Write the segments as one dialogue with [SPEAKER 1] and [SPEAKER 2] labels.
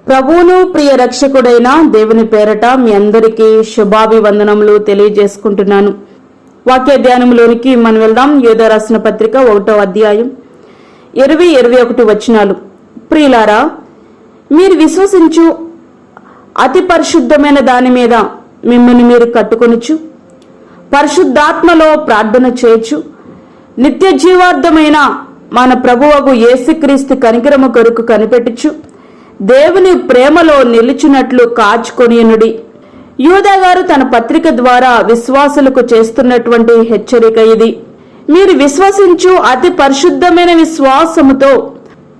[SPEAKER 1] ప్రభువును ప్రియ రక్షకుడైన దేవుని పేరట మీ అందరికీ శుభాభివందనములు తెలియజేసుకుంటున్నాను. వాక్య ధ్యానంలోనికి మనం వెళ్దాం. యోధా రాసిన పత్రిక 1వ అధ్యాయం 20-21 వచనాలు. ప్రియులారా, మీరు విశ్వసించు అతి పరిశుద్ధమైన దాని మీద మిమ్మల్ని మీరు కట్టుకొనుచు, పరిశుద్ధాత్మలో ప్రార్థన చేయొచ్చు, నిత్య జీవార్థమైన మన ప్రభువగు యేసుక్రీస్తు కనికరము కొరకు కనిపెట్టుచు దేవుని ప్రేమలో నిలిచినట్లు కాచుకొనియునుడి. యూదా గారు తన పత్రిక ద్వారా విశ్వాసులకు చేస్తున్నటువంటి హెచ్చరిక ఇది. మీరు విశ్వసించు అతి పరిశుద్ధమైన విశ్వాసముతో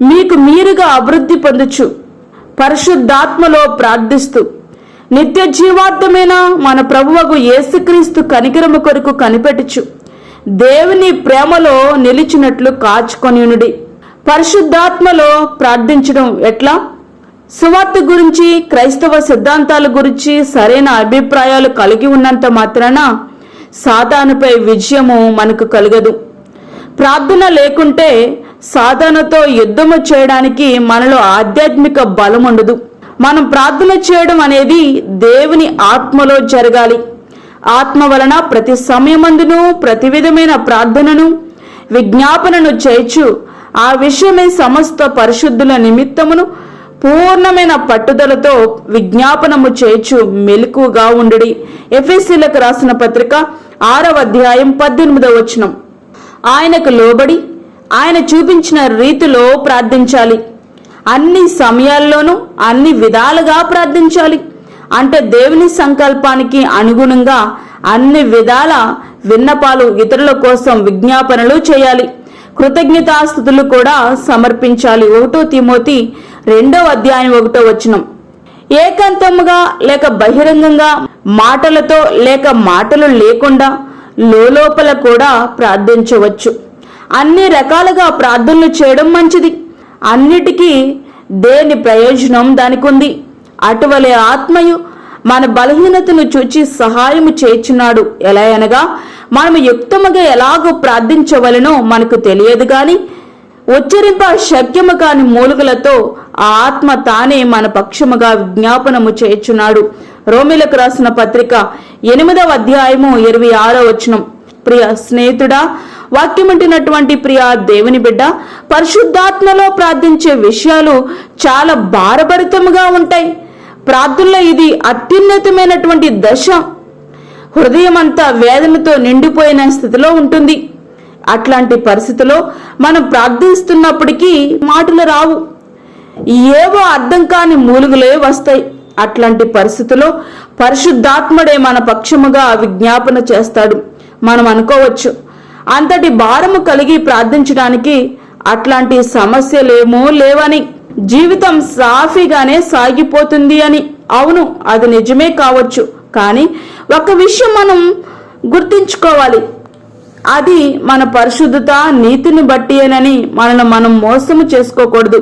[SPEAKER 1] మీకు మీరుగా అభివృద్ధి పొందుచు, పరిశుద్ధాత్మలో ప్రార్థిస్తూ నిత్య జీవార్థమైన మన ప్రభువగు యేసుక్రీస్తు కనికరము కొరకు కనిపెట్టుచు దేవుని ప్రేమలో నిలిచినట్లు కాచుకొనియునుడి. పరిశుద్ధాత్మలో ప్రార్థించడం ఎట్లా? సువార్త గురించి, క్రైస్తవ సిద్ధాంతాల గురించి సరైన అభిప్రాయాలు కలిగి ఉన్నంత మాత్రాన సాతానుపై విజయము మనకు కలగదు. ప్రార్థన లేకుంటే సాతానుతో యుద్ధము చేయడానికి మనలో ఆధ్యాత్మిక బలం ఉండదు. మనం ప్రార్థన చేయడం అనేది దేవుని ఆత్మలో జరగాలి. ఆత్మ వలన ప్రతి సమయమందును ప్రతి విధమైన ప్రార్థనను విజ్ఞాపనను చేయొచ్చు. ఆ విషయమే సమస్త పరిశుద్ధుల నిమిత్తమును పూర్ణమైన పట్టుదలతో విజ్ఞాపనము చేయొచ్చు. మెలకుగా ఉండుడి. ఎఫెసీలకు రాసిన పత్రిక 6వ అధ్యాయం 18వ వచనం. ఆయనకు లోబడి ఆయన చూపించిన రీతిలో ప్రార్థించాలి. అన్ని సమయాల్లోనూ అన్ని విధాలుగా ప్రార్థించాలి. అంటే దేవుని సంకల్పానికి అనుగుణంగా అన్ని విధాల విన్నపాలు ఇతరుల కోసం విజ్ఞాపనలు చేయాలి. కృతజ్ఞతాస్తుతులు కూడా సమర్పించాలి. 1 తిమోతి 2వ అధ్యాయం 1వ వచనం. ఏకాంతముగా లేక బహిరంగంగా, మాటలతో లేక మాటలు లేకుండా లోపల కూడా ప్రార్థించవచ్చు. అన్ని రకాలుగా ప్రార్థనలు చేయడం మంచిది. అన్నిటికీ దేని ప్రయోజనం దానికి ఉంది. అటువలే ఆత్మయు మన బలహీనతను చూచి సహాయము చేయుచున్నాడు. ఎలా అనగా, మనము యుక్తముగా ఎలాగో ప్రార్థించవలనో మనకు తెలియదు గాని ఉచ్చరింప శక్యము కాని మూలుగులతో ఆ ఆత్మ తానే మన పక్షముగా విజ్ఞాపనము చేయుచున్నాడు. రోమిలకు రాసిన పత్రిక 8వ అధ్యాయము 26వ వచనం. ప్రియ స్నేహితుడా, వాక్యమంటున్నటువంటి ప్రియ దేవుని బిడ్డ, పరిశుద్ధాత్మలో ప్రార్థించే విషయాలు చాలా భారభరితముగా ఉంటాయి. ప్రార్థనలో ఇది అత్యున్నతమైనటువంటి దశ. హృదయం అంతా వేదనతో నిండిపోయిన స్థితిలో ఉంటుంది. అట్లాంటి పరిస్థితిలో మనం ప్రార్థిస్తున్నప్పటికీ మాటలు రావు, ఏవో అర్థం కాని మూలుగులే వస్తాయి. అట్లాంటి పరిస్థితిలో పరిశుద్ధాత్ముడే మన పక్షముగా విజ్ఞాపన చేస్తాడు. మనం అనుకోవచ్చు, అంతటి భారము కలిగి ప్రార్థించడానికి అట్లాంటి సమస్యలేమో లేవని, జీవితం సాఫీగానే సాగిపోతుంది అని. అవును, అది నిజమే కావచ్చు. కానీ ఒక విషయం మనం గుర్తించుకోవాలి, అది మన పరిశుద్ధత నీతిని బట్టియేనని మనల్ని మనం మోసము చేసుకోకూడదు.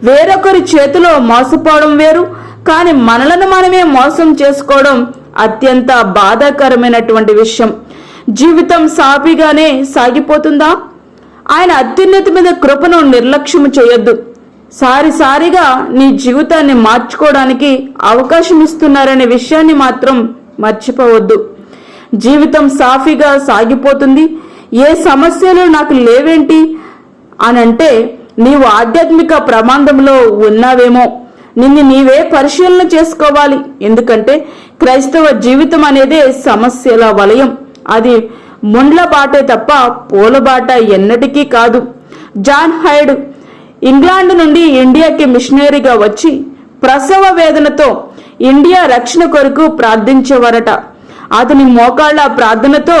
[SPEAKER 1] వేరొకరి చేతిలో మోసపోవడం వేరు, కానీ మనలను మనమే మోసం చేసుకోవడం అత్యంత బాధాకరమైనటువంటి విషయం. జీవితం సాఫీగానే సాగిపోతుందా? ఆయన అత్యున్నతి మీద కృపను నిర్లక్ష్యం చేయొద్దు. సారిసారిగా నీ జీవితాన్ని మార్చుకోవడానికి అవకాశం ఇస్తున్నారనే విషయాన్ని మాత్రం మర్చిపోవద్దు. జీవితం సాఫీగా సాగిపోతుంది, ఏ సమస్యలు నాకు లేవేంటి అనంటే నీవు ఆధ్యాత్మిక ప్రమాదంలో ఉన్నావేమో. నిన్ను నీవే పరిశీలన చేసుకోవాలి. ఎందుకంటే క్రైస్తవ జీవితం అనేదే సమస్యల వలయం. అది ముండ్ల బాటే తప్ప పూలబాట ఎన్నటికీ కాదు. జాన్ హైడ్ ఇంగ్లాండ్ నుండి ఇండియాకి మిషనరీగా వచ్చి ప్రసవ వేదనతో ఇండియా రక్షణ కొరకు ప్రార్థించేవారట. అతని మోకాళ్ల ప్రార్థనతో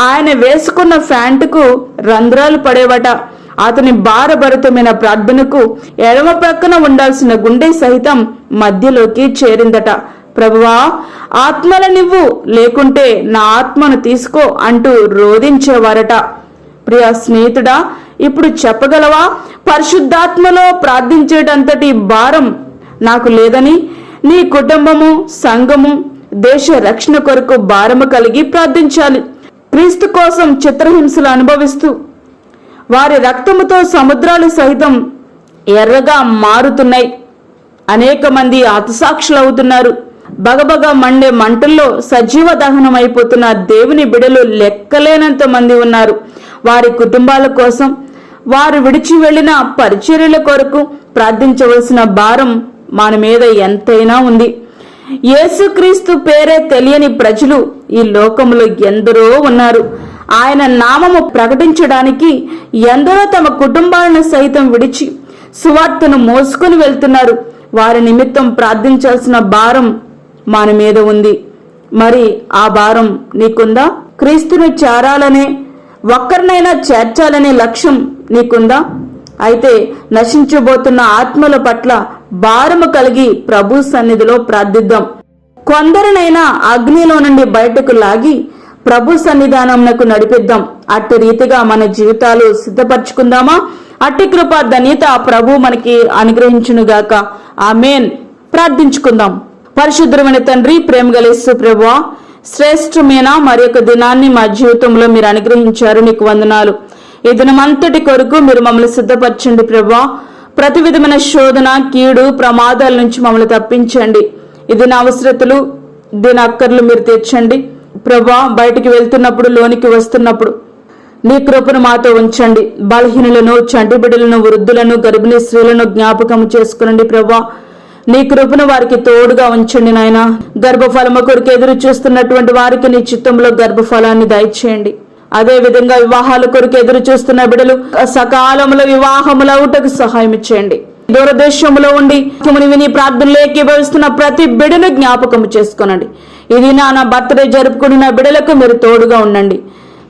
[SPEAKER 1] ఆయన వేసుకున్న ఫ్యాంటుకు రంధ్రాలు పడేవట. అతని భారభరితమైన ప్రార్థనకు ఎడమ ప్రక్కన ఉండాల్సిన గుండె సహితం మధ్యలోకి చేరిందట. ప్రభువా, ఆత్మలనివ్వు, లేకుంటే నా ఆత్మను తీసుకో అంటూ రోధించేవారట. ప్రియ స్నేహితుడా, ఇప్పుడు చెప్పగలవా, పరిశుద్ధాత్మలో ప్రార్థించేటంతటి భారం నాకు లేదని? నీ కుటుంబము, సంఘము, దేశ రక్షణ కొరకు భారము కలిగి ప్రార్థించాలి. క్రీస్తు కోసం చిత్రహింసలు అనుభవిస్తూ వారి రక్తముతో సముద్రాలు సైతం ఎర్రగా మారుతున్నాయి. అనేక మంది హతసాక్షులు అవుతున్నారు. బగబగ మండే మంటల్లో సజీవ దహనం అయిపోతున్న దేవుని బిడలు లెక్కలేనంత మంది ఉన్నారు. వారి కుటుంబాల కోసం, వారు విడిచి వెళ్లిన పరిచర్యల కొరకు ప్రార్థించవలసిన భారం మన మీద ఎంతైనా ఉంది. యేసుక్రీస్తు పేరే తెలియని ప్రజలు ఈ లోకంలో ఎందరో ఉన్నారు. ఆయన నామము ప్రకటించడానికి ఎందరో తమ కుటుంబాలను సైతం విడిచి సువార్తను మోసుకుని వెళ్తున్నారు. వారి నిమిత్తం ప్రార్థించాల్సిన భారం మన మీద ఉంది. మరి ఆ భారం నీకుందా? క్రీస్తుని చేరాలనే, ఒక్కరినైనా చేర్చాలనే లక్ష్యం నీకుందా? అయితే నశించబోతున్న ఆత్మల పట్ల భారము కలిగి ప్రభు సన్నిధిలో ప్రార్థిద్దాం. కొందరినైనా అగ్నిలో నుండి బయటకు లాగి ప్రభు సన్నిధానంకు నడిపిద్దాం. అట్టి రీతిగా మన జీవితాలు సిద్ధపరచుకుందామా? అట్టి కృప ధన్యత ప్రభు మనకి అనుగ్రహించునుగాక. ఆమేన్. ప్రార్థించుకుందాం. పరిశుద్ధమైన తండ్రి, ప్రేమగల యేసు ప్రభువా, శ్రేష్టమైన మరి యొక్క దినాన్ని మా జీవితంలో మీరు అనుగ్రహించారు. నీకు వందనాలు. ఈ దినమంతటి కొరకు మీరు మమ్మల్ని సిద్ధపరచండి ప్రభువా. ప్రతి విధమైన శోధన, కీడు, ప్రమాదాల నుంచి మమ్మల్ని తప్పించండి. ఇది నా అవసరతలు, దీని అక్కర్లు మీరు తీర్చండి ప్రభువా. బయటికి వెళ్తున్నప్పుడు, లోనికి వస్తున్నప్పుడు నీ కృపను మాతో ఉంచండి. బలహీనులను, చంటి బిడ్డలను, వృద్ధులను, గర్భిణీ స్త్రీలను జ్ఞాపకం చేసుకునండి ప్రభువా. నీ కృపను వారికి తోడుగా ఉంచండి నాయన. గర్భఫలము కొరకు ఎదురు చూస్తున్నటువంటి వారికి నీ చిత్తంలో గర్భఫలాన్ని దయచేయండి. అదే విధంగా వివాహాల కొరకు ఎదురు చూస్తున్న బిడ్డలు సకాలంలో వివాహములవుటకు సహాయం చేయండి. దూరదేశంలో ఉండి విని ప్రార్థనలు ఏకీభవిస్తున్న ప్రతి బిడ్డను జ్ఞాపకం చేసుకోనండి. ఇది నా బర్త్డే జరుపుకున్న బిడ్డలకు మీరు తోడుగా ఉండండి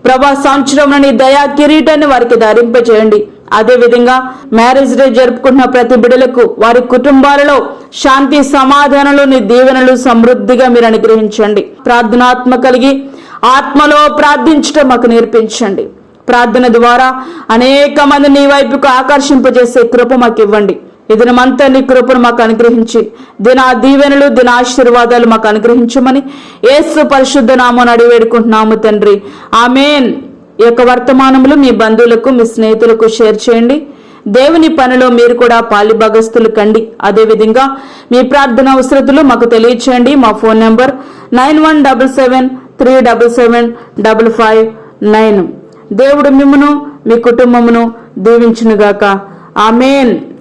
[SPEAKER 1] ప్రభా. సంవత్సరం నీ దయా కిరీటాన్ని వారికి ధరింపచేయండి. అదే విధంగా మ్యారేజ్ డే జరుపుకుంటున్న ప్రతి బిడ్డలకు, వారి కుటుంబాలలో శాంతి, సమాధానంలో నీ దీవెనలు సమృద్ధిగా మీరు అనుగ్రహించండి. ప్రార్థనాత్మ కలిగి ఆత్మలో ప్రార్థించడం మాకు నేర్పించండి. ప్రార్థన ద్వారా అనేక మంది నీ వైపుకు ఆకర్షింపజేసే కృప మాకు ఇవ్వండి. ఈ దినమంతా నీ కృపను మాకు అనుగ్రహించి దిన దీవెనలు, దిన ఆశీర్వాదాలు మాకు అనుగ్రహించమని యేసు పరిశుద్ధ నామమున అడిగి వేడుకుంటున్నాము తండ్రి. ఆమేన్. ఈ యొక్క వర్తమానములు మీ బంధువులకు, మీ స్నేహితులకు షేర్ చేయండి. దేవుని పనిలో మీరు కూడా పాలిభాగస్తులు కండి. అదేవిధంగా మీ ప్రార్థన అవసరతలు మాకు తెలియచేయండి. మా ఫోన్ నంబర్ 9177377559. దేవుడు మిమ్మును, మీ కుటుంబమును దీవించునుగాక. ఆమేన్.